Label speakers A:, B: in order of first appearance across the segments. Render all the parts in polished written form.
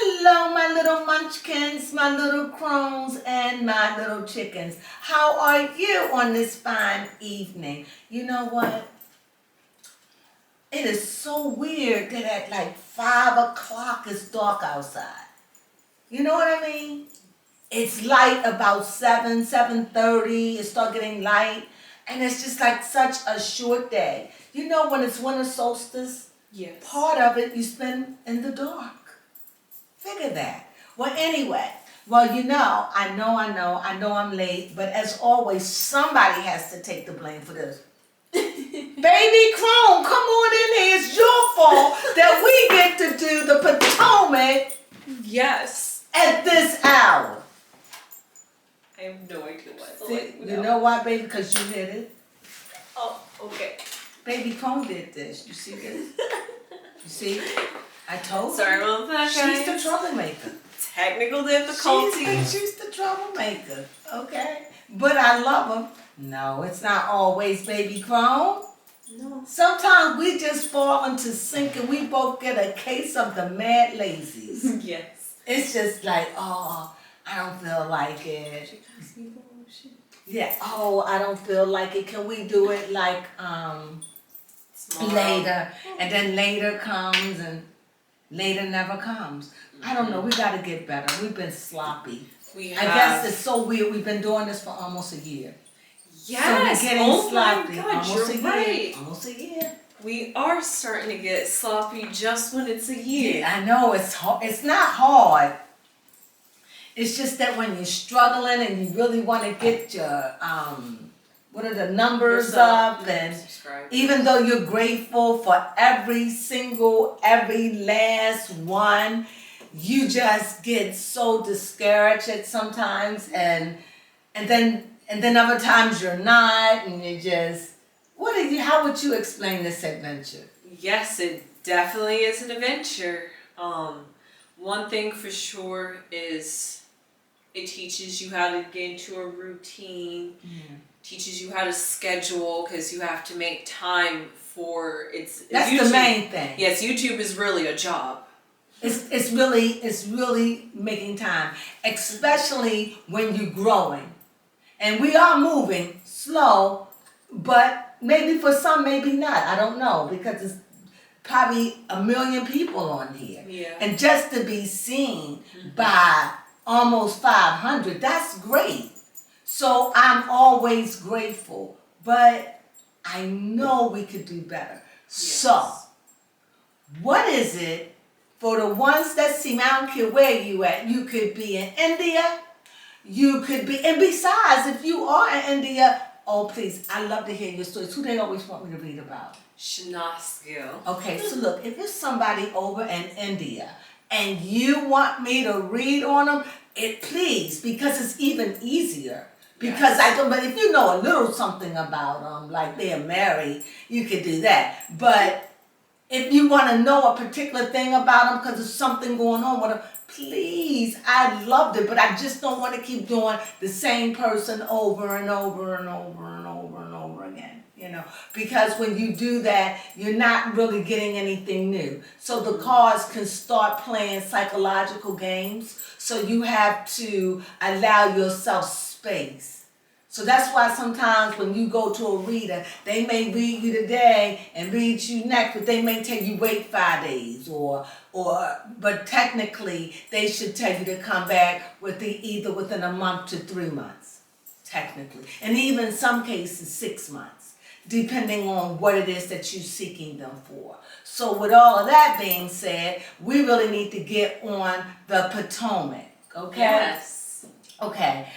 A: Hello, my little munchkins, my little crones, and my little chickens. How are you on this fine evening? You know what? It is so weird that at like 5 o'clock it's dark outside. You know what I mean? It's light about 7, 7:30. It start getting light. And it's just like such a short day. You know when it's winter solstice?
B: Yes.
A: Part of it you spend in the dark. Figure that. Well, anyway, I know I'm late, but as always, somebody has to take the blame for this. Baby Crone, come on in here. It's your fault that we get to do the Potomac
B: Yes.
A: at this hour.
B: I have no idea why.
A: See, you know why, baby? Because you hit it.
B: Oh, okay.
A: Baby Crone did this. You see this? You see? I told
B: Sorry
A: you.
B: about that,
A: She's
B: guys.
A: the troublemaker.
B: Technical difficulties.
A: She's the troublemaker, okay? But I love him. No, it's not always Baby Crone.
B: No.
A: Sometimes we just fall into sync and we both get a case of the mad lazies.
B: Yes.
A: It's just like, oh, I don't feel like it. Yeah, oh, I don't feel like it. Can we do it like later? And then later comes and later never comes. I don't know. We got to get better. We've been sloppy.
B: We
A: I
B: have.
A: guess it's so weird. We've been doing this for almost a year.
B: Yes.
A: So we're getting
B: oh
A: sloppy.
B: my God,
A: Almost a
B: you're
A: year.
B: right.
A: Almost a year.
B: We are starting to get sloppy just when it's a year.
A: Yeah, I know. It's hard. It's not hard. It's just that when you're struggling and you really want to get your what are the numbers up, and even though you're grateful for every last one, you just get so discouraged at sometimes, and then other times you're not, and you just how would you explain this adventure?
B: Yes, it definitely is an adventure. One thing for sure is it teaches you how to get into a routine. Teaches you how to schedule because you have to make time for
A: That's
B: YouTube.
A: The main thing.
B: Yes, YouTube is really a job.
A: It's really making time, especially when you're growing, and we are moving slow, but maybe for some, maybe not. I don't know because it's probably 1 million people on here,
B: Yeah.
A: and just to be seen by almost 500, that's great. So I'm always grateful, but I know we could do better.
B: Yes.
A: So, what is it for the ones that see me? I don't care where you at. You could be in India. You could be, and besides, if you are in India, oh please, I love to hear your stories. Who they always want me to read about?
B: Shanaskill.
A: Okay, so look, if it's somebody over in India and you want me to read on them, please, because it's even easier. Because but if you know a little something about them, like they're married, you could do that. But if you want to know a particular thing about them because there's something going on with them, please, I loved it, but I just don't want to keep doing the same person over and over and over and over and over again, because when you do that, you're not really getting anything new. So the cards can start playing psychological games, so you have to allow yourself space. So that's why sometimes when you go to a reader, they may read you today and read you next, but they may tell you wait 5 days but technically they should tell you to come back either within a month to 3 months, technically. And even in some cases 6 months, depending on what it is that you're seeking them for. So with all of that being said, we really need to get on the Potomac, okay?
B: Yes.
A: Okay.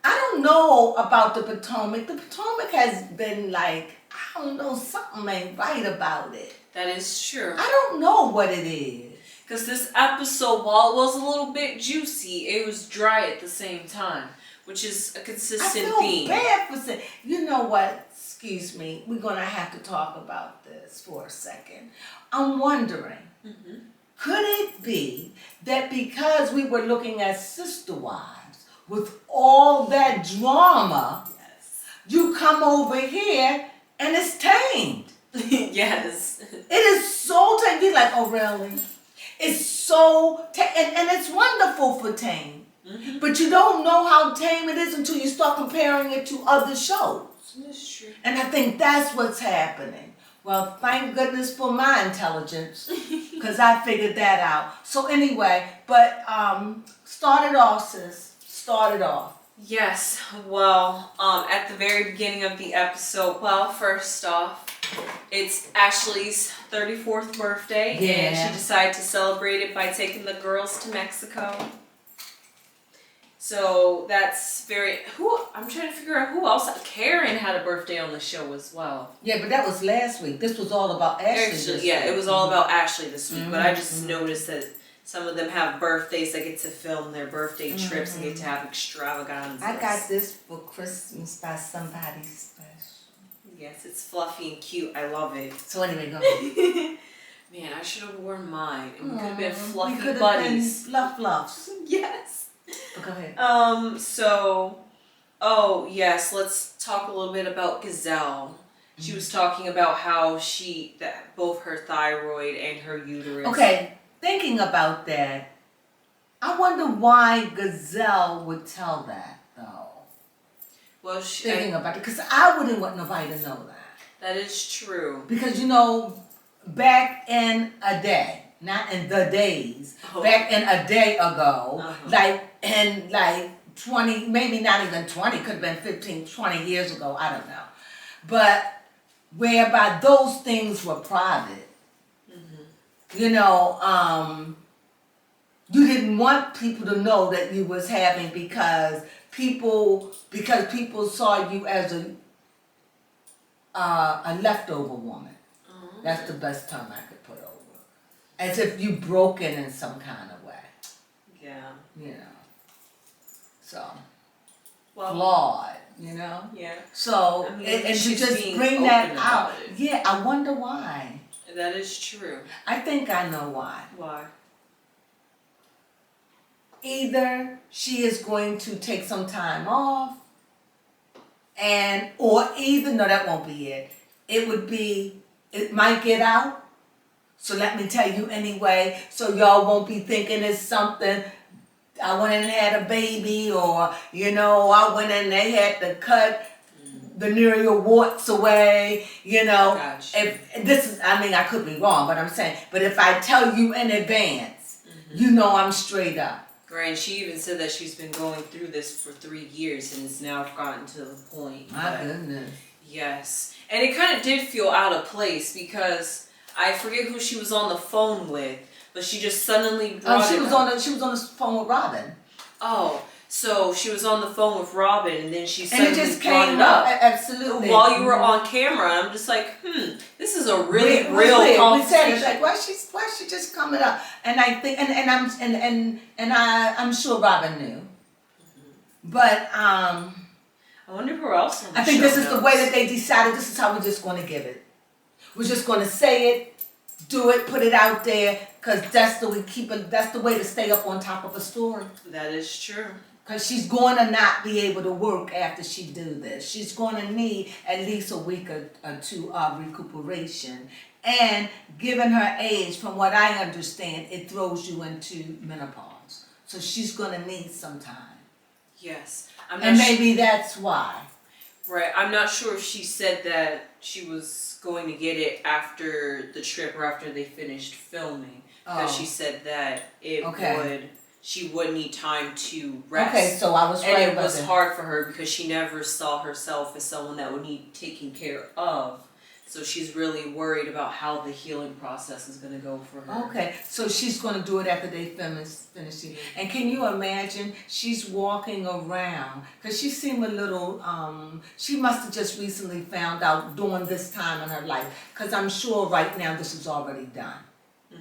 A: I don't know about the Potomac. The Potomac has been like, I don't know, something ain't right about it.
B: That is true.
A: I don't know what it is.
B: Because this episode, while it was a little bit juicy, it was dry at the same time, which is a consistent theme.
A: I feel bad for saying, you know what, excuse me, we're going to have to talk about this for a second. I'm wondering, could it be that because we were looking at Sister Wives, with all that drama, you come over here and it's tamed.
B: Yes.
A: It is so tamed. You're like, oh really? It's so, and it's wonderful for tame.
B: Mm-hmm.
A: But you don't know how tame it is until you start comparing it to other shows.
B: That's true.
A: And I think that's what's happening. Well, thank goodness for my intelligence, because I figured that out. So anyway, but start it off, sis. Start it off.
B: Yes, well, at the very beginning of the episode, well, first off, it's Ashley's 34th birthday, and she decided to celebrate it by taking the girls to Mexico. So that's I'm trying to figure out who else. Karen had a birthday on the show as well.
A: Yeah, but that was last week. This was all about Ashley.
B: It was all about Ashley this week, but I just noticed that some of them have birthdays. They get to film their birthday trips and get to have extravaganzas.
A: I got this for Christmas by somebody special.
B: Yes, it's fluffy and cute. I love it.
A: So anyway, go ahead.
B: Man, I should have worn mine. And we could have been
A: We
B: fluffy
A: could have
B: buddies.
A: been fluffs.
B: Yes.
A: But go ahead.
B: Yes, let's talk a little bit about Gazelle. She was talking about how that both her thyroid and her uterus.
A: Okay, thinking about that, I wonder why Gazelle would tell that, though.
B: Well,
A: Thinking about it, because I wouldn't want nobody to know that.
B: That is true.
A: Because, back in a day, not in the days, back in a day ago, like 20, maybe not even 20, could have been 15, 20 years ago, I don't know. But whereby those things were private. You didn't want people to know that you was having because people saw you as a leftover woman. That's the best term I could put over. As if you broken in some kind of way.
B: Yeah.
A: So,
B: well,
A: flawed,
B: Yeah.
A: So,
B: I mean,
A: and to
B: she's
A: just
B: being
A: bring that
B: open
A: out.
B: about it.
A: Yeah, I wonder why.
B: That is true.
A: I think I know why.
B: Why?
A: Either she is going to take some time off, no, that won't be it. It might get out. So let me tell you anyway, so y'all won't be thinking it's something. I went in and had a baby, or I went in and they had to cut venereal warts away.
B: Gotcha.
A: If this is, I could be wrong, but I'm saying, but if I tell you in advance, I'm straight up.
B: Right, and she even said that she's been going through this for 3 years and it's now gotten to the point.
A: My goodness.
B: Yes, and it kind of did feel out of place because I forget who she was on the phone with, but she just suddenly brought
A: she was on the phone with Robin.
B: Oh, so she was on the phone with Robin, and then she suddenly
A: and it just
B: brought
A: came
B: it up.
A: Absolutely.
B: While you were on camera, I'm just like, this is a really real
A: We
B: conversation.
A: said it, like, why she just coming up? And I think, I'm sure Robin knew, but
B: I wonder who else. On the
A: I think
B: show
A: this is
B: knows.
A: the way that they decided. This is how we're just going to give it. We're just going to say it, do it, put it out there, because that's the way to stay up on top of a story.
B: That is true.
A: Because she's going to not be able to work after she do this. She's going to need at least a week or two of recuperation. And given her age, from what I understand, it throws you into menopause. So she's going to need some time.
B: Yes.
A: Maybe that's why.
B: Right. I'm not sure if she said that she was going to get it after the trip or after they finished filming. Because she said that she would need time to rest.
A: Okay, so I was right.
B: And it was hard for her because she never saw herself as someone that would need taken care of. So she's really worried about how the healing process is going to go for her.
A: Okay, so she's going to do it after they finish it. And can you imagine, she's walking around, because she seemed a little, she must have just recently found out during this time in her life, because I'm sure right now this is already done.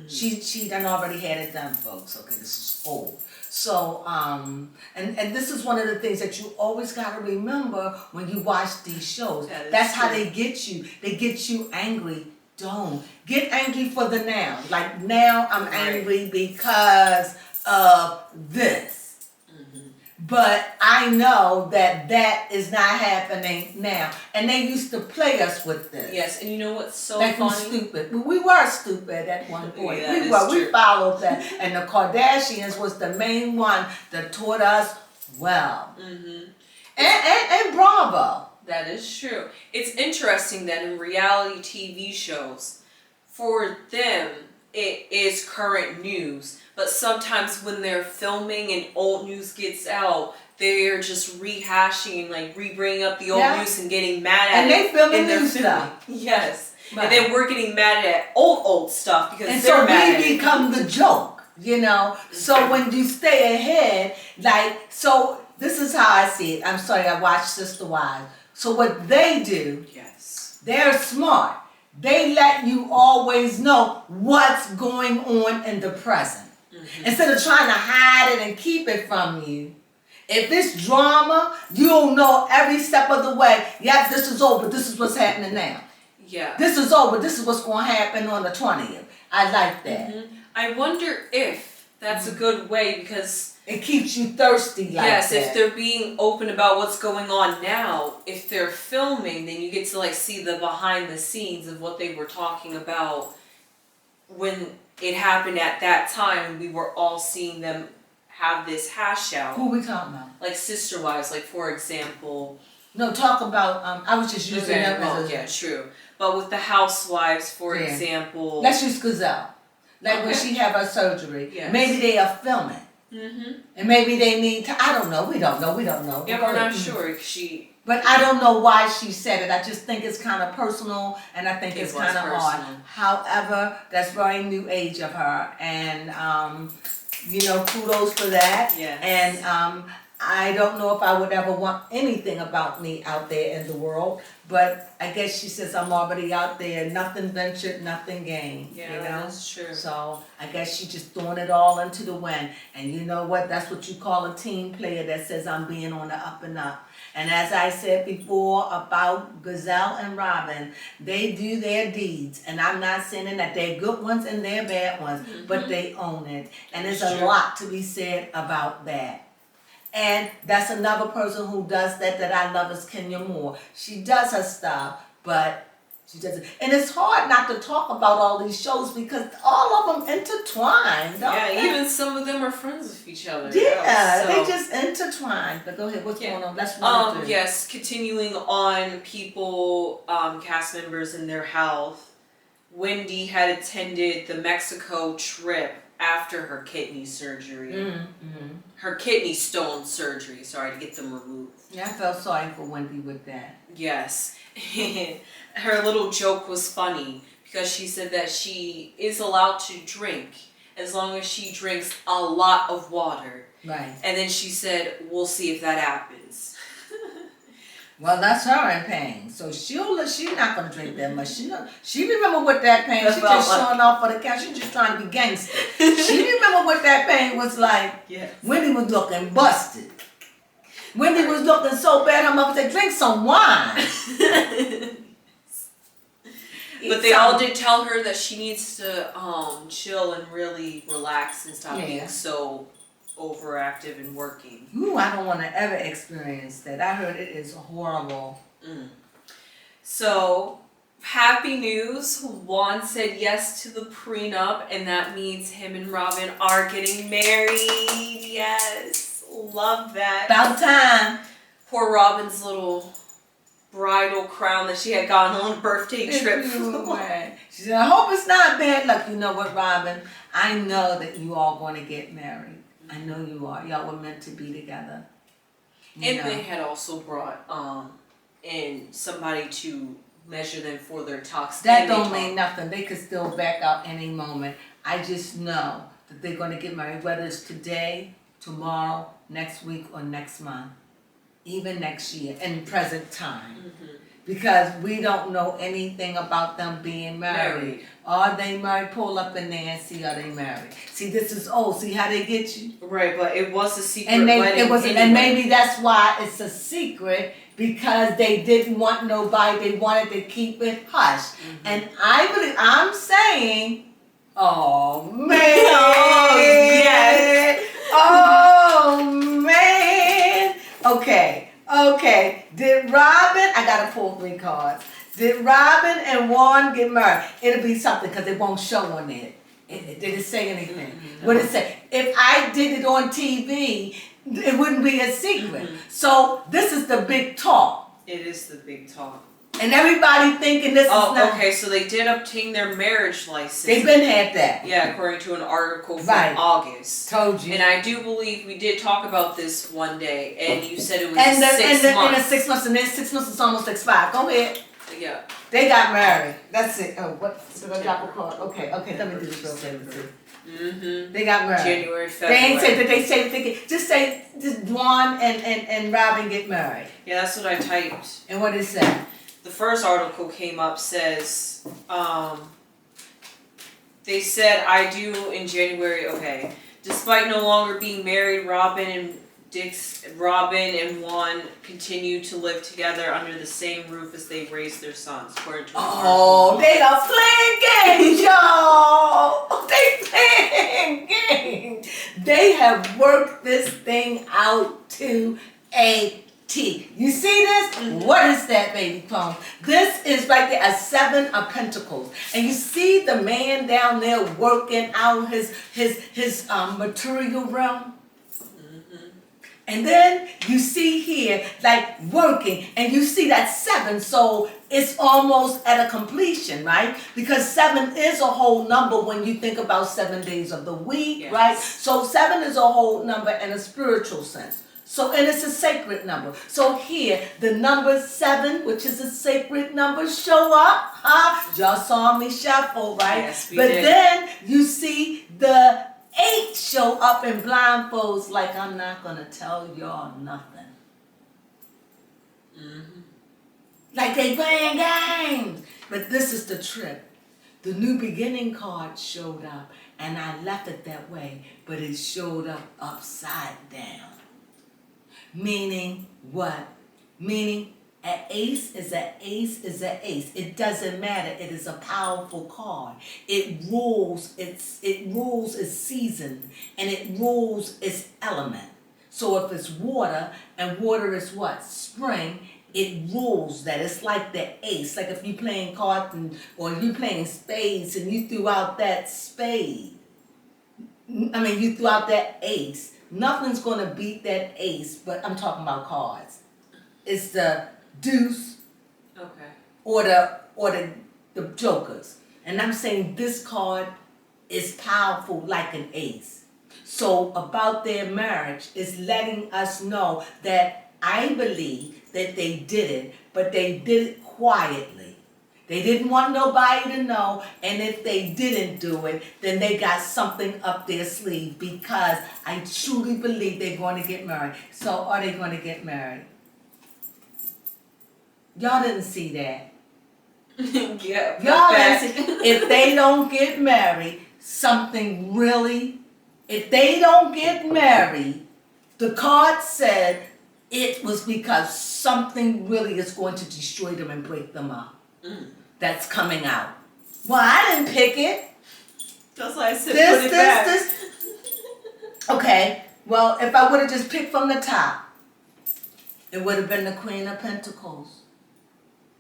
A: She done already had it done, folks. Okay, this is old. So, and this is one of the things that you always got to remember when you watch these shows. That's how they get you. They get you angry. Don't get angry for the now. Like, now I'm angry because of this. But I know that that is not happening now. And they used to play us with this.
B: Yes, and you know what's so
A: like
B: funny?
A: We stupid. We were stupid at one point.
B: Yeah,
A: we
B: that
A: were.
B: is
A: We
B: true.
A: followed that. And the Kardashians was the main one that taught us well.
B: Mm-hmm.
A: And Bravo.
B: That is true. It's interesting that in reality TV shows, for them, it is current news. But sometimes when they're filming and old news gets out, they're just rehashing and like re-bringing up the old news and getting mad at it.
A: And they filming new stuff.
B: Yes.
A: Right.
B: And then we're getting mad at old stuff because
A: and
B: they're
A: so
B: mad at
A: we
B: it.
A: become the joke, So when you stay ahead, this is how I see it. I'm sorry, I watched Sister Wives. So what they do, they're smart. They let you always know what's going on in the present. Mm-hmm. Instead of trying to hide it and keep it from you. If it's drama, you'll know every step of the way. Yeah, this is over. This is what's happening now.
B: Yeah.
A: This is over. This is what's going to happen on the 20th. I like that.
B: Mm-hmm. I wonder if that's a good way because
A: it keeps you thirsty like
B: yes,
A: that.
B: if they're being open about what's going on now, if they're filming, then you get to like see the behind the scenes of what they were talking about when it happened at that time and we were all seeing them have this hash out.
A: Who are we talking about?
B: Like Sister Wives, like for example.
A: No, talk about, I was just using them as
B: yeah, true. But with the Housewives, for example.
A: Let's use Gazelle. Like when she had her surgery.
B: Yes.
A: Maybe they are filming. Mm-hmm. And maybe they need to, I don't know, we don't know.
B: Yeah, we're not sure.
A: But I don't know why she said it. I just think it's kind of personal and I think it's kind of hard. However, that's very new age of her. And, kudos for that.
B: Yes.
A: And I don't know if I would ever want anything about me out there in the world, but I guess she says I'm already out there, nothing ventured, nothing gained.
B: Yeah, that's true.
A: So I guess she just throwing it all into the wind. And you know what? That's what you call a team player that says I'm being on the up and up. And as I said before about Gazelle and Robin, they do their deeds. And I'm not saying that they're good ones and they're bad ones, but they own it. And there's a lot to be said about that. And that's another person who does that I love is Kenya Moore. She does her stuff, but she doesn't. And it's hard not to talk about all these shows because all of them intertwine.
B: Even some of them are friends with each other.
A: Yeah, they just intertwine. But go ahead, what's going on? Let's run through.
B: Yes, continuing on people, cast members and their health. Wendy had attended the Mexico trip after her kidney surgery. Mm-hmm. Her kidney stone surgery, to get them removed.
A: Yeah, I felt sorry for Wendy with that.
B: Yes. Her little joke was funny because she said that she is allowed to drink as long as she drinks a lot of water.
A: Right.
B: And then she said, we'll see if that happens.
A: Well, that's her in pain. So she's not gonna drink that much. She remember what that pain. She just showing off for the count. She's just trying to be gangster. She remember what that pain was like.
B: Yes.
A: Wendy was looking busted. Wendy was looking so bad. Her mother said, "Drink some wine."
B: But they all did tell her that she needs to chill and really relax and stop being so overactive and working.
A: Ooh, I don't want to ever experience that. I heard it is horrible.
B: So, happy news. Juan said yes to the prenup, and that means him and Robin are getting married. Yes, love that.
A: About time.
B: Poor Robin's little bridal crown that she had gotten on a birthday trip.
A: She said, I hope it's not bad luck. You know what, Robin? I know that you all going to get married. I know you are. Y'all were meant to be together.
B: They had also brought in somebody to measure them for their toxin.
A: That don't mean nothing. They could still back out any moment. I just know that they're going to get married, whether it's today, tomorrow, next week, or next month. Even next year, in present time. Because we don't know anything about them being married. Are they married? Pull up in there and see are they married. See, this is old. See how they get you?
B: Right, but it was a secret
A: and
B: wedding.
A: And maybe that's why it's a secret, because they didn't want nobody. They wanted to keep it hush. And I'm saying, oh man.
B: Oh, yes.
A: Oh man. Okay, did Robin, I gotta pull 3 cards. Did Robin and Juan get married? It'll be something because it won't show on it. Did it say anything? What did it say? If I did it on TV, it wouldn't be a secret. So this is the big talk.
B: It is the big talk.
A: And everybody thinking this is not.
B: Okay, so they did obtain their marriage license.
A: They've been had that.
B: Yeah, according to an article from
A: Right.
B: August.
A: Told you.
B: And I do believe we did talk about this one day, and you said it was
A: And
B: 6 months.
A: And the 6 months, and then 6 months is almost expired. Go ahead.
B: Yeah.
A: They got married. That's it. Oh, what? Did I drop a card? Okay, let me do this real quick.
B: Mm-hmm.
A: They got married.
B: January,
A: They
B: February.
A: ain't say that they say they get, just say just Juan and Robin get married.
B: Yeah, that's what I typed.
A: And what is that?
B: The first article came up says, they said I do in January. Okay, despite no longer being married, Robin and Juan continue to live together under the same roof as they raised their sons. According to
A: Oh, they are playing games, y'all. They playing games. They have worked this thing out to a T. You see this? What is that, baby clone? This is right there, a 7 of Pentacles. And you see the man down there working out his material realm? And then you see here, like working, and you see that 7, so it's almost at a completion, right? Because 7 is a whole number when you think about 7 days of the week,
B: Yes.
A: right? So 7 is a whole number in a spiritual sense. So, and it's a sacred number. So here, the number 7, which is a sacred number, show up. Y'all saw me shuffle, right?
B: Yes, we
A: but
B: did.
A: then you see the 8 show up in blindfolds like I'm not gonna tell y'all nothing. Like they playing games. But this is the trip. The new beginning card showed up and I left it that way, but it showed up upside down. Meaning what? Meaning an ace is an ace is an ace. It doesn't matter. It is a powerful card. It rules its season and it rules its element. So if it's water and water is what? Spring, it rules that. It's like the ace. Like if you're playing cards or you're playing spades and you threw out that spade. You threw out that ace. Nothing's going to beat that ace, but I'm talking about cards. It's the deuce,
B: Okay.
A: or the jokers. And I'm saying this card is powerful like an ace. So about their marriage is letting us know that I believe that they did it, but they did it quietly. They didn't want nobody to know, and if they didn't do it, then they got something up their sleeve because I truly believe they're going to get married. So are they going to get married? Y'all didn't see that.
B: Yeah.
A: Y'all didn't see. If they don't get married, if they don't get married, the card said it was because something really is going to destroy them and break them up. That's coming out. Well, I didn't pick it.
B: That's why I said put it back.
A: Okay, well, if I would have just picked from the top, it would have been the Queen of Pentacles.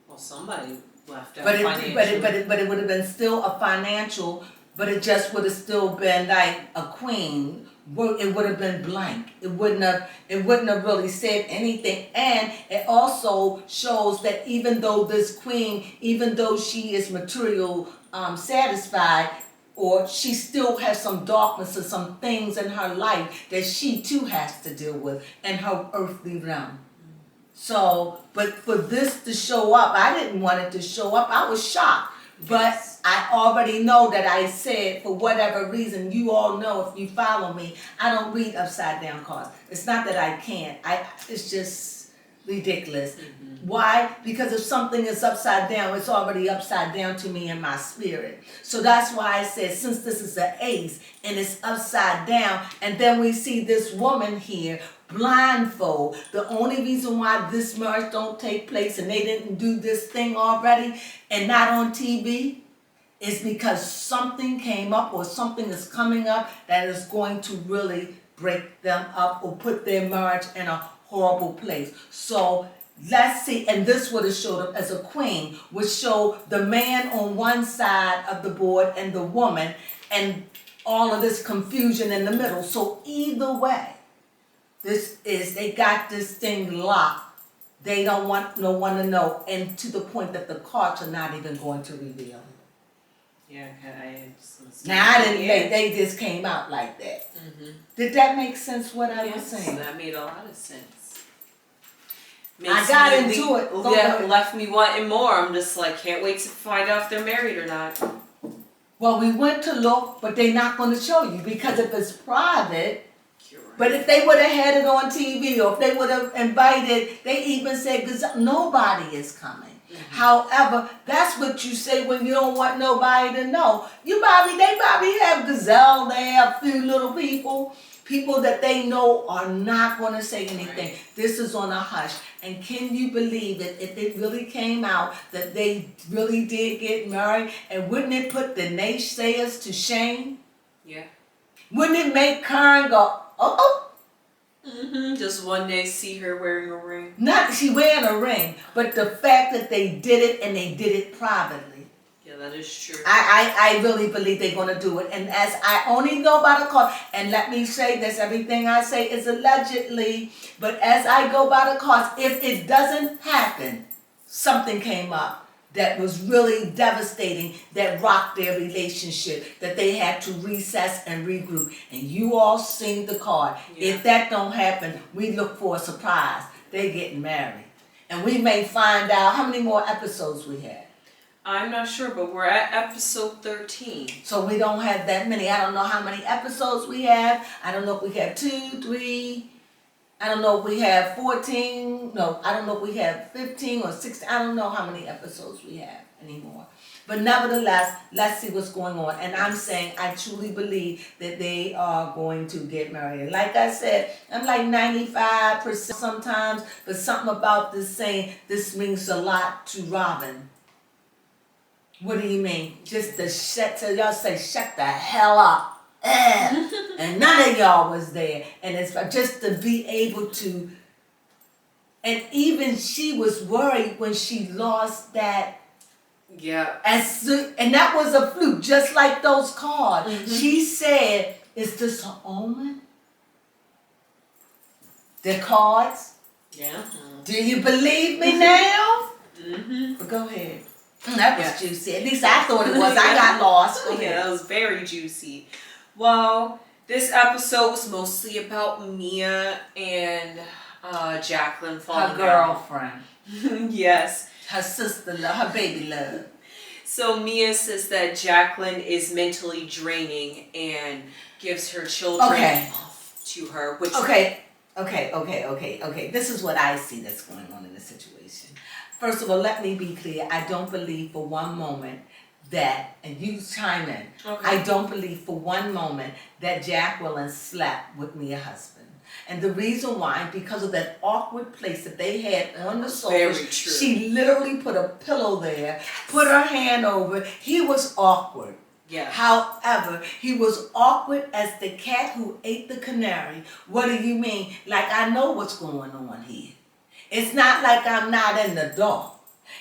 B: Well, somebody left out
A: But
B: financially.
A: it would have been still a financial, but it just would have still been like a queen. It would have been blank. It wouldn't have really said anything. And it also shows that even though this queen, even though she is material satisfied, or she still has some darkness or some things in her life that she too has to deal with in her earthly realm. So, but for this to show up, I didn't want it to show up. I was shocked. But I already know that I said, for whatever reason, you all know if you follow me, I don't read upside down cards. It's not that I can't. It's just ridiculous. Why? Because if something is upside down, it's already upside down to me in my spirit. So that's why I said, since this is an ace and it's upside down, and then we see this woman here blindfold. The only reason why this marriage don't take place and they didn't do this thing already and not on TV is because something came up or something is coming up that is going to really break them up or put their marriage in a horrible place. So let's see, and this would have showed up as a queen, would show the man on one side of the board and the woman, and all of this confusion in the middle. So either way, they got this thing locked. They don't want no one to know, and to the point that the cards are not even going to reveal it.
B: Yeah, okay.
A: Now I didn't. They just came out like that.
B: Mm-hmm.
A: Did that make sense? What I was saying?
B: That made a lot of sense.
A: I got into it.
B: Left me wanting more. I'm just like, can't wait to find out if they're married or not.
A: Well, we went to look, but they're not going to show you because if it's private.
B: Right.
A: But if they would have had it on TV, or if they would have invited, they even said nobody is coming. Mm-hmm. However, that's what you say when you don't want nobody to know. They probably have Gazelle there, a few little people that they know are not going to say anything. Right. This is on a hush. And can you believe it if it really came out that they really did get married? And wouldn't it put the naysayers to shame?
B: Yeah.
A: Wouldn't it make Karen go, oh?
B: Mm-hmm. Just one day see her wearing a ring.
A: Not she wearing a ring, but the fact that they did it and they did it privately.
B: Yeah, that is true.
A: I really believe they're going to do it. And as I only know by the cards, and let me say this, everything I say is allegedly, but as I go by the cards, if it doesn't happen, something came up that was really devastating, that rocked their relationship, that they had to recess and regroup. And you all seen the card. Yeah. If that don't happen, we look for a surprise. They're getting married. And we may find out how many more episodes we have.
B: I'm not sure, but we're at episode 13.
A: So we don't have that many. I don't know how many episodes we have. I don't know if we have 2, 3. I don't know if we have 14. No, I don't know if we have 15 or 16. I don't know how many episodes we have anymore. But nevertheless, let's see what's going on. And I'm saying I truly believe that they are going to get married. And like I said, I'm like 95% sometimes, but something about this saying this means a lot to Robin. What do you mean? Just to y'all say shut the hell up. And none of y'all was there. And it's just to be able to, and even she was worried when she lost that.
B: Yeah.
A: And that was a fluke, just like those cards. Mm-hmm. She said, is this an omen? The cards?
B: Yeah.
A: Do you believe me now?
B: Mm-hmm.
A: But go ahead. That was juicy. At least I thought it was. I got lost.
B: Yeah, that was very juicy. Well, this episode was mostly about Mia and Jacqueline falling
A: her girlfriend.
B: Yes.
A: Her sister love, her baby love.
B: So Mia says that Jacqueline is mentally draining and gives her children to her. Which
A: Okay. This is what I see that's going on in the situation. First of all, let me be clear. I don't believe for one moment that, and you chime in, I don't believe for one moment that Jacqueline slept with Mia's husband. And the reason why, because of that awkward place that they had on the sofa.
B: Very true.
A: She literally put a pillow there, put her hand over it. He was awkward.
B: Yeah.
A: However, he was awkward as the cat who ate the canary. What do you mean? Like, I know what's going on here. It's not like I'm not in the dark.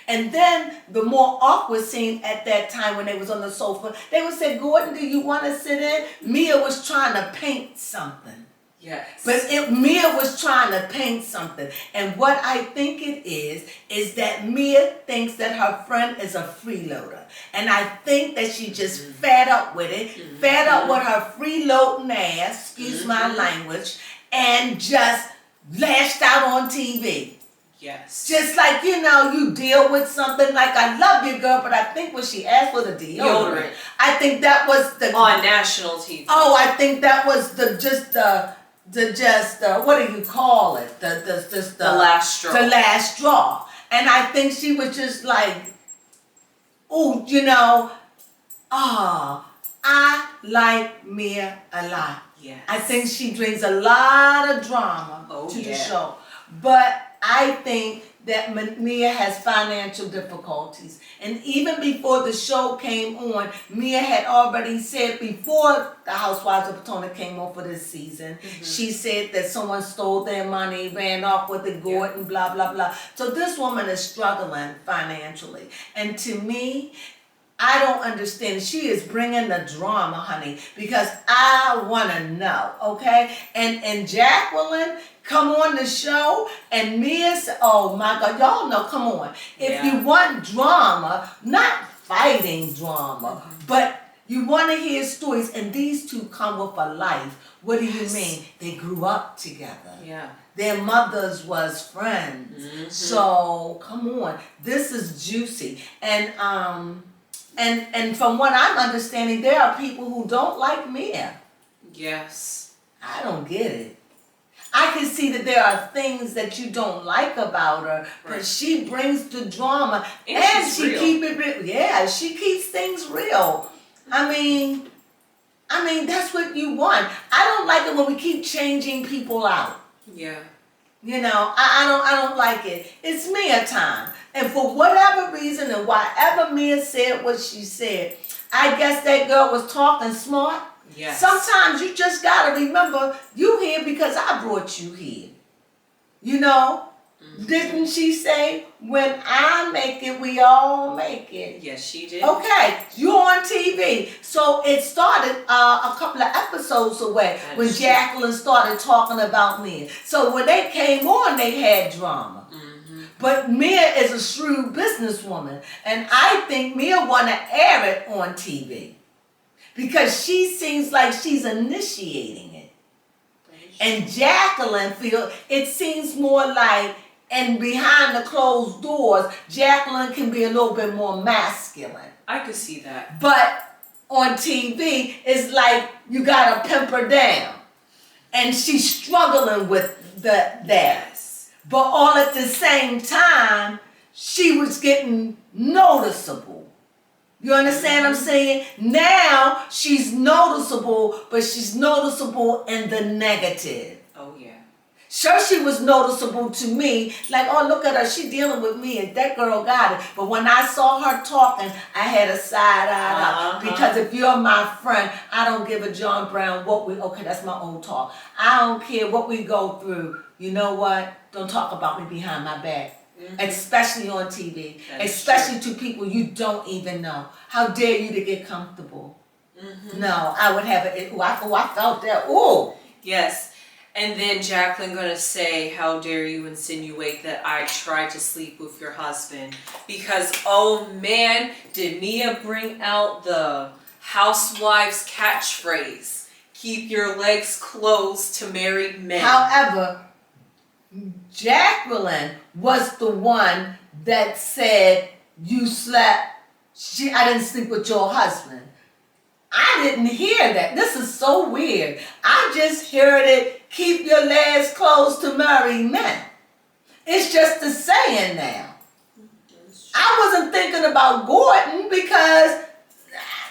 A: And then the more awkward scene at that time when they was on the sofa, they would say, Gordon, do you want to sit in? Mia was trying to paint something.
B: Yes.
A: But Mia was trying to paint something. And what I think it is that Mia thinks that her friend is a freeloader. And I think that she just fed up with it, fed up with her freeloading ass, excuse my language, and just lashed out on TV.
B: Yes.
A: Just like, you deal with something like, I love you, girl, but I think when she asked for the deodorant, I think that was the...
B: On national TV.
A: Oh, I think that was what do you call it? The
B: last straw.
A: The last straw. And I think she was just like, I like Mia a lot.
B: Yes.
A: I think she brings a lot of drama to the show. But I think that Mia has financial difficulties. And even before the show came on, Mia had already said, before the Housewives of Potomac came on for this season, she said that someone stole their money, ran off with the Gordon, blah, blah, blah. So this woman is struggling financially. And to me, I don't understand. She is bringing the drama, honey, because I want to know, okay? And Jacqueline come on the show, and Mia said, oh my God, y'all know, come on. If you want drama, not fighting drama, but you want to hear stories, and these two come with a life. What do you mean? They grew up together.
B: Yeah.
A: Their mothers was friends. So, come on. This is juicy. And from what I'm understanding, there are people who don't like Mia.
B: Yes.
A: I don't get it. I can see that there are things that you don't like about her, but she brings the drama, and she keep it real. Yeah, she keeps things real. I mean, that's what you want. I don't like it when we keep changing people out.
B: Yeah.
A: You know, I don't like it. It's Mia time. And for whatever reason and whatever Mia said what she said, I guess that girl was talking smart.
B: Yes.
A: Sometimes you just gotta remember you here because I brought you here. You know? Didn't she say, when I make it, we all make it?
B: Yes, she did.
A: Okay, you're on TV. So it started a couple of episodes away when Jacqueline started talking about Mia. So when they came on, they had drama. But Mia is a shrewd businesswoman. And I think Mia want to air it on TV. Because she seems like she's initiating it. And Jacqueline it seems more like, and behind the closed doors, Jacqueline can be a little bit more masculine.
B: I could see that.
A: But on TV, it's like you gotta pimp her down. And she's struggling with that.
B: Yes.
A: But all at the same time, she was getting noticeable. You understand what I'm saying? Now she's noticeable, but she's noticeable in the negative.
B: Oh, yeah.
A: Sure, she was noticeable to me, like, oh, look at her, she dealing with me, and that girl got it. But when I saw her talking, I had a side eye out. Because if you're my friend, I don't give a John Brown okay, that's my old talk. I don't care what we go through. You know what? Don't talk about me behind my back. Especially on TV. Especially to people you don't even know. How dare you to get comfortable? No, I would have it. I felt that. Ooh.
B: Yes. And then Jacqueline gonna say, how dare you insinuate that I tried to sleep with your husband? Because, oh man, did Mia bring out the Housewives catchphrase. Keep your legs closed to married men.
A: However, Jacqueline was the one that said, you slept, I didn't sleep with your husband. I didn't hear that. This is so weird. I just heard it, keep your legs closed to married men. It's just a saying now. I wasn't thinking about Gordon because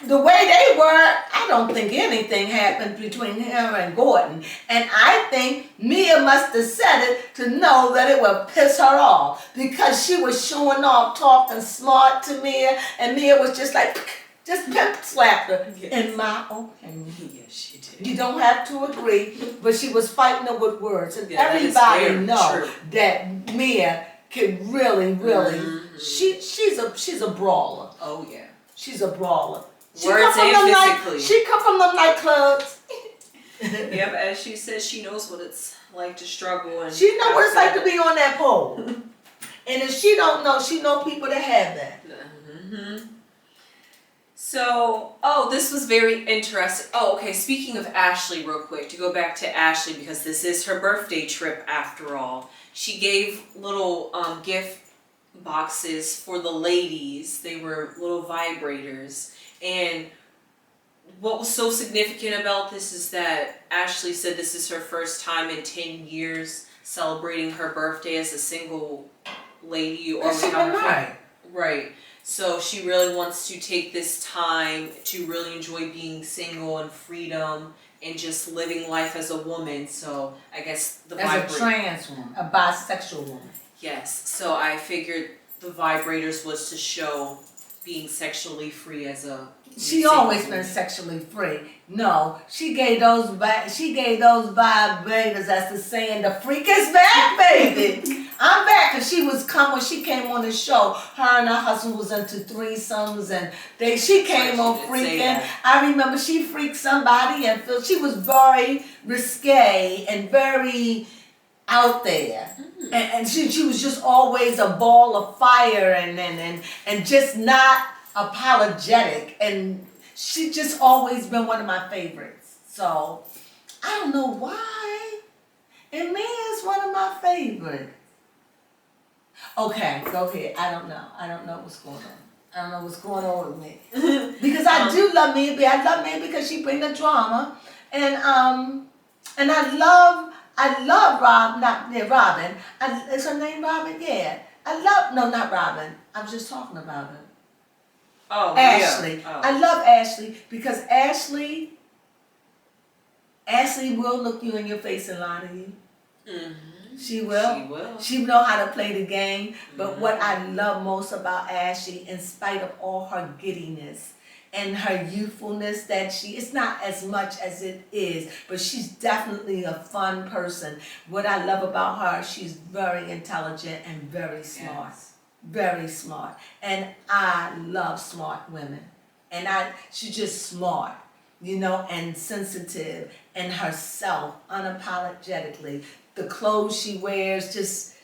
A: the way they were, I don't think anything happened between him and Gordon. And I think Mia must have said it to know that it would piss her off because she was showing off, talking smart to Mia, and Mia was just like, just pimp slapped her, in my opinion.
B: Yes, she did.
A: You don't have to agree, but she was fighting her with words. And
B: Yeah,
A: everybody knows
B: true.
A: that Mia can really, she's a brawler.
B: Oh, yeah.
A: She's a brawler.
B: Words and physically.
A: She come from the nightclubs.
B: Yep, as she says, she knows what it's like to struggle. And
A: She know what it's like to be on that pole. And if she don't know, she know people that have that.
B: So, this was very interesting. Oh, okay, speaking of Ashley real quick, to go back to Ashley, because this is her birthday trip after all. She gave little gift boxes for the ladies. They were little vibrators. And what was so significant about this is that Ashley said this is her first time in 10 years celebrating her birthday as a single lady. Or right. So she really wants to take this time to really enjoy being single and freedom and just living life as a woman. So I guess
A: as a trans woman, a bisexual woman.
B: Yes. So I figured the vibrators was to show being sexually free as a.
A: She always been sexually free. No, she gave those vibrators as the saying, the freak is back, baby. I'm back, cause when she came on the show, her and her husband was into threesomes, and she came on freaking. I remember she freaked somebody and she was very risque and very out there. And she was just always a ball of fire and just not apologetic, and she just always been one of my favorites. So I don't know why, and man is one of my favorites. Okay, go ahead. I don't know what's going on. I don't know what's going on with me because I do love Mia. I love Mia because she bring the drama, and I love Robin. Is her name Robin? Yeah. Not Robin. I was just talking about her.
B: Oh,
A: Ashley.
B: Yeah. Oh.
A: I love Ashley because Ashley will look you in your face and lie to you.
B: Mm-hmm.
A: She will. She know how to play the game. But what I love most about Ashley, in spite of all her giddiness and her youthfulness, it's not as much as it is, but she's definitely a fun person. What I love about her, she's very intelligent and very smart. Yes. Very smart. And I love smart women. And she's just smart, and sensitive, and herself, unapologetically. The clothes she wears, just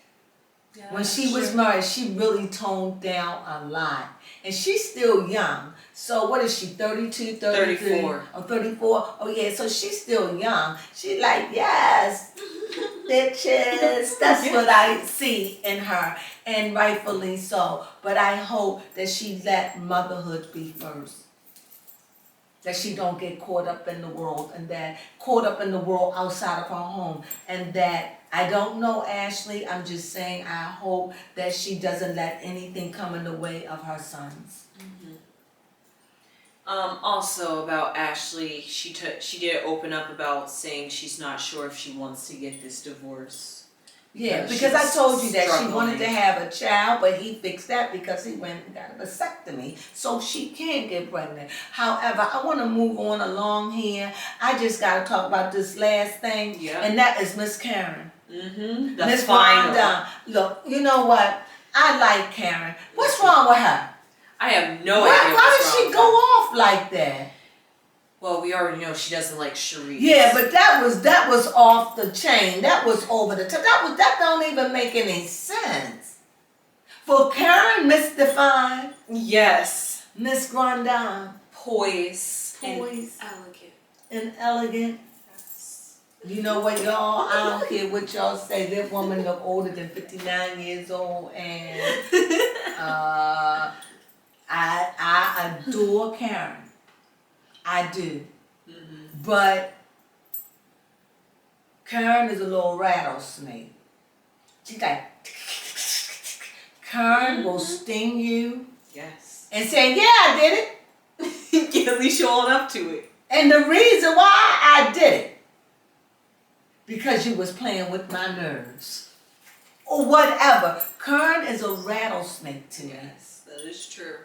A: when she was married, she really toned down a lot. And she's still young. So what is she, 32, 33?
B: 34.
A: Oh, 34? Oh yeah, so she's still young. She's like, yes, bitches. That's what I see in her, and rightfully so. But I hope that she let motherhood be first. That she don't get caught up in the world outside of her home. And that, I don't know Ashley, I'm just saying I hope that she doesn't let anything come in the way of her sons.
B: Mm-hmm. Also about Ashley, she did open up about saying she's not sure if she wants to get this divorce.
A: Yeah, because I told you that she wanted to have a child, but he fixed that because he went and got a vasectomy, so she can get pregnant. However, I want to move on along here. I just got to talk about this last thing, and that is Miss Karen.
B: Mm-hmm.
A: Miss Wanda. Look, you know what? I like Karen. What's wrong with her?
B: I have no idea.
A: Why did she go off like that?
B: Well, we already know she doesn't like Sharice.
A: Yeah, but that was off the chain. That was over the top. That don't even make any sense. For Karen, Miss Define.
B: Yes.
A: Miss Grandin.
B: Poise.
A: And
B: elegant.
A: And elegant. Yes. You know what, y'all? I don't care what y'all say. That woman look older than 59 years old, and I adore Karen. I do. Mm-hmm. But Karen is a little rattlesnake. She's like, Karen will sting you.
B: Yes.
A: And say, yeah, I did
B: it. Yeah, at least you own up to it.
A: And the reason why I did it, because you was playing with my nerves. Or whatever. Karen is a rattlesnake to me.
B: Yes, that is true.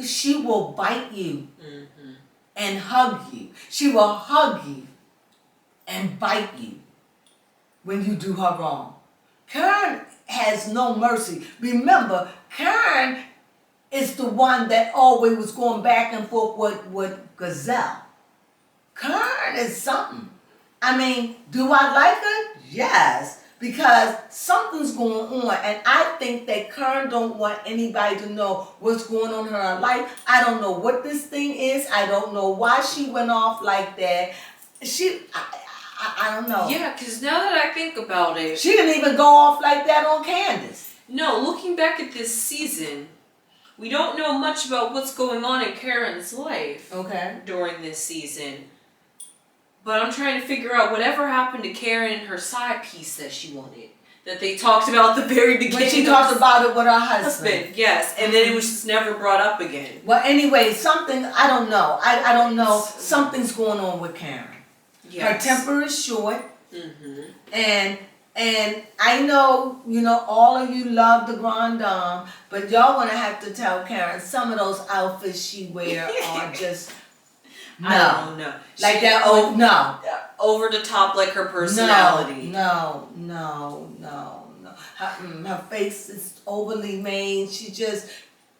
A: She will bite you. Mm-hmm. And hug you. She will hug you and bite you when you do her wrong. Karen has no mercy. Remember, Karen is the one that always was going back and forth with Gazelle. Karen is something. I mean, do I like her? Yes. Because something's going on, and I think that Karen don't want anybody to know what's going on in her life. I don't know what this thing is. I don't know why she went off like that. I don't know.
B: Yeah, because now that I think about it,
A: she didn't even go off like that on Candace.
B: No, looking back at this season, we don't know much about what's going on in Karen's life.
A: Okay.
B: During this season. But I'm trying to figure out whatever happened to Karen and her side piece that she wanted. That they talked about at the very beginning.
A: When she talked about it with her husband.
B: Yes. And then it was just never brought up again.
A: Well, anyway, something, I don't know. I don't know. Something's going on with Karen. Yes. Her temper is short. Mm-hmm. And And I know, all of you love the Grand Dame, but y'all gonna have to tell Karen some of those outfits she wear are just
B: I don't know.
A: Like that. Oh no.
B: Over the top, like her personality.
A: No. Her face is overly made.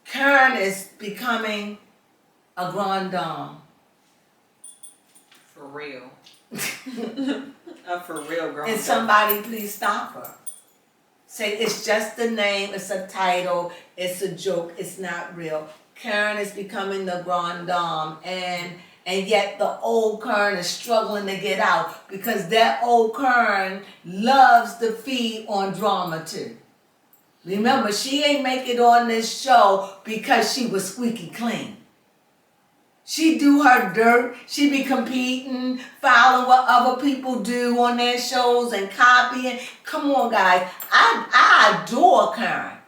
A: Karen is becoming a Grand Dame.
B: For real. For real, girl.
A: And somebody please stop her. Say it's just a name, it's a title, it's a joke, it's not real. Karen is becoming the Grand Dame, and yet the old Karen is struggling to get out because that old Karen loves to feed on drama too. Remember, she ain't make it on this show because she was squeaky clean. She do her dirt. She be competing, following what other people do on their shows and copying. Come on, guys. I adore Karen.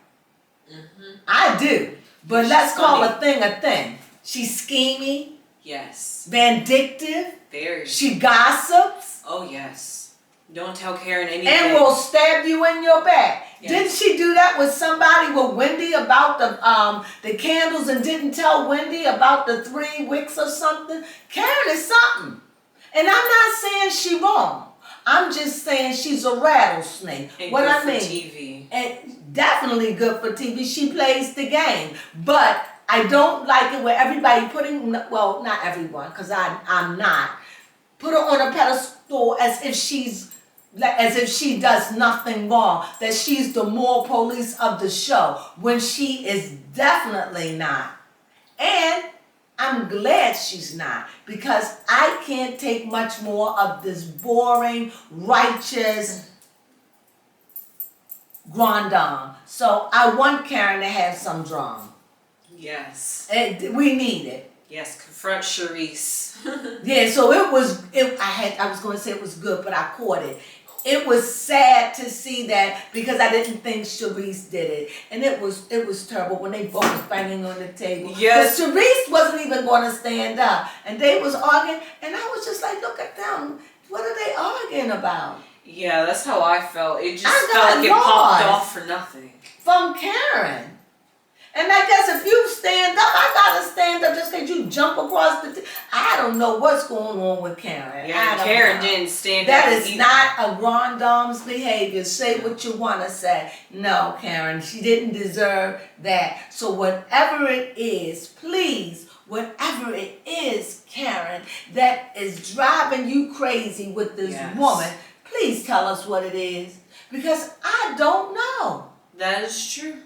B: Mm-hmm.
A: I do. But let's call a thing a thing. She's scheming.
B: Yes.
A: Vindictive.
B: Very.
A: She gossips.
B: Oh, yes. Don't tell Karen anything.
A: And will stab you in your back. Yes. Didn't she do that with somebody, with Wendy, about the candles, and didn't tell Wendy about the 3 wicks or something? Karen is something. And I'm not saying she wrong. I'm just saying she's a rattlesnake.
B: And
A: what
B: good
A: I mean,
B: for TV.
A: And definitely good for TV. She plays the game. But I don't like it where everybody well, not everyone, because I'm not, put her on a pedestal as if she does nothing wrong, that she's the moral police of the show, when she is definitely not. And I'm glad she's not, because I can't take much more of this boring, righteous Grand Dame. So I want Karen to have some drama.
B: Yes.
A: And we need it.
B: Yes, confront Charisse.
A: Yeah, so I was going to say it was good, but I caught it. It was sad to see that, because I didn't think Charisse did it. And it was terrible when they both was banging on the table.
B: Yes.
A: But Charisse wasn't even going to stand up. And they was arguing, and I was just like, look at them. What are they arguing about?
B: Yeah, that's how I felt. It just felt like it popped off for nothing.
A: From Karen. And I guess if you stand up, I gotta stand up just because you jump across I don't know what's going on with Karen.
B: Yeah, Karen didn't stand up.
A: That is not a Grand Dame's behavior. Say what you want to say. No, Karen, she didn't deserve that. So whatever it is, please, whatever it is, Karen, that is driving you crazy with this woman, please tell us what it is. Because I don't know.
B: That is true.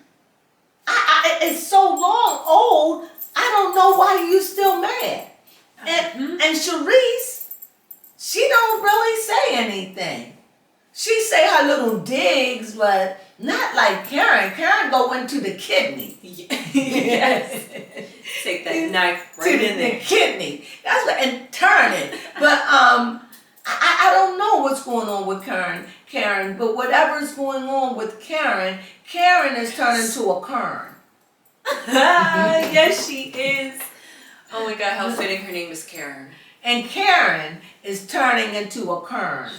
A: It's so long old, I don't know why you still mad. And Charisse, she don't really say anything. She say her little digs, but not like Karen. Karen go into the kidney.
B: Yes. Take that knife right in there.
A: The kidney. That's what, and turn it. But I don't know what's going on with Karen, but whatever's going on with Karen is turning into a Kern.
B: Yes, she is. Oh my God, how fitting her name is Karen.
A: And Karen is turning into a Kern.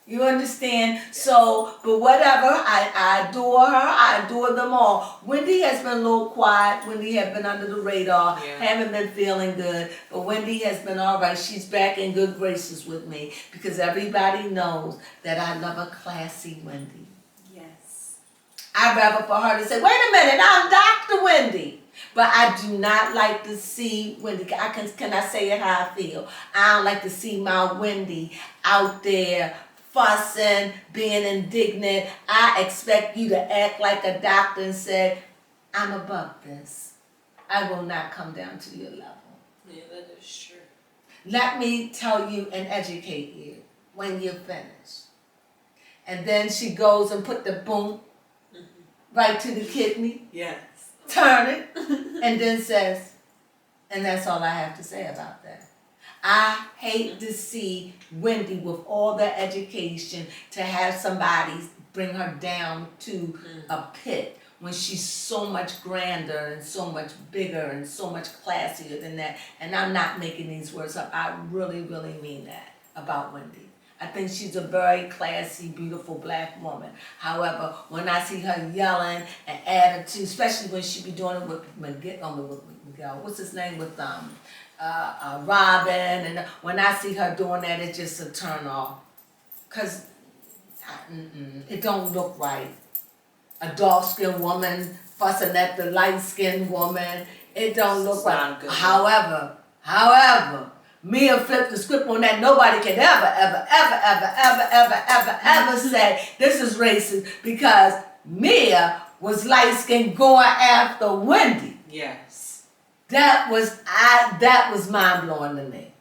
A: You understand? So, but whatever, I adore her. I adore them all. Wendy has been a little quiet. Wendy has been under the radar. Haven't been feeling good. But Wendy has been all right. She's back in good graces with me, because everybody knows that I love a classy Wendy.
B: Yes.
A: I'd rather for her to say, wait a minute, I'm Dr. Wendy. But I do not like to see Wendy. Can I say it how I feel? I don't like to see my Wendy out there fussing, being indignant. I expect you to act like a doctor and say, I'm above this. I will not come down to your level.
B: Yeah, that is true.
A: Let me tell you and educate you when you're finished. And then she goes and put the boom right to the kidney.
B: Yes.
A: Turn it. And then says, and that's all I have to say about that. I hate to see Wendy with all the education to have somebody bring her down to a pit when she's so much grander and so much bigger and so much classier than that. And I'm not making these words up. I really, really mean that about Wendy. I think she's a very classy, beautiful black woman. However, when I see her yelling and attitude, especially when she be doing it with Miguel, what's his name, with Robin, and when I see her doing that, it's just a turn off. Cause it don't look right. A dark-skinned woman fussing at the light-skinned woman, it don't look
B: It's
A: right.
B: not good.
A: However, Mia flipped the script on that. Nobody can ever say this is racist because Mia was light-skinned going after Wendy.
B: Yes.
A: That was mind-blowing to me.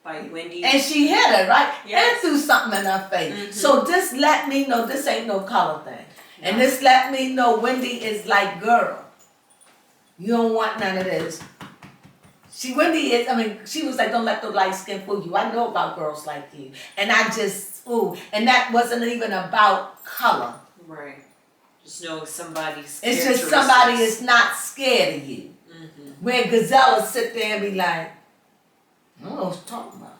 B: By Wendy.
A: And she hit her, right?
B: Yes.
A: And threw something in her face. So this let me know this ain't no color thing. And
B: No.
A: this let me know Wendy is like, girl, you don't want none of this. She was like, don't let the light skin fool you. I know about girls like you. And and that wasn't even about color.
B: Right. Just knowing somebody's
A: It's just somebody is not scared of you. Where Gazelle will sit there and be like, I don't know what you're talking about.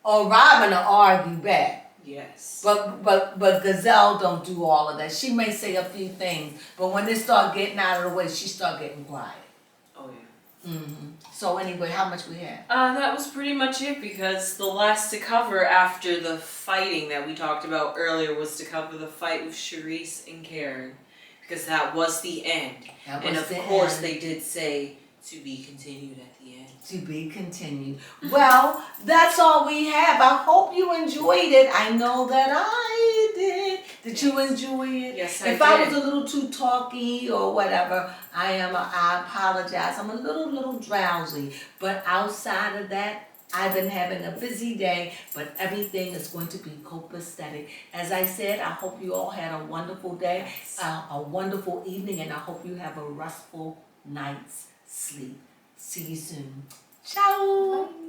A: Or Robin will argue back.
B: Yes.
A: But Gazelle don't do all of that. She may say a few things, but when they start getting out of the way, she start getting quiet.
B: Oh yeah.
A: So anyway, how much we had?
B: That was pretty much it because the last to cover after the fighting that we talked about earlier was to cover the fight with Charisse and Karen because that was the end. And of course they did say to be continued at the end.
A: To be continued. Well, that's all we have. I hope you enjoyed it. I know that I did. Did you enjoy it?
B: Yes,
A: If I was a little too talky or whatever, I apologize. I'm a little drowsy. But outside of that, I've been having a busy day, but everything is going to be copacetic. As I said, I hope you all had a wonderful day, a wonderful evening, and I hope you have a restful night's sleep. See you soon. Ciao.
B: Bye.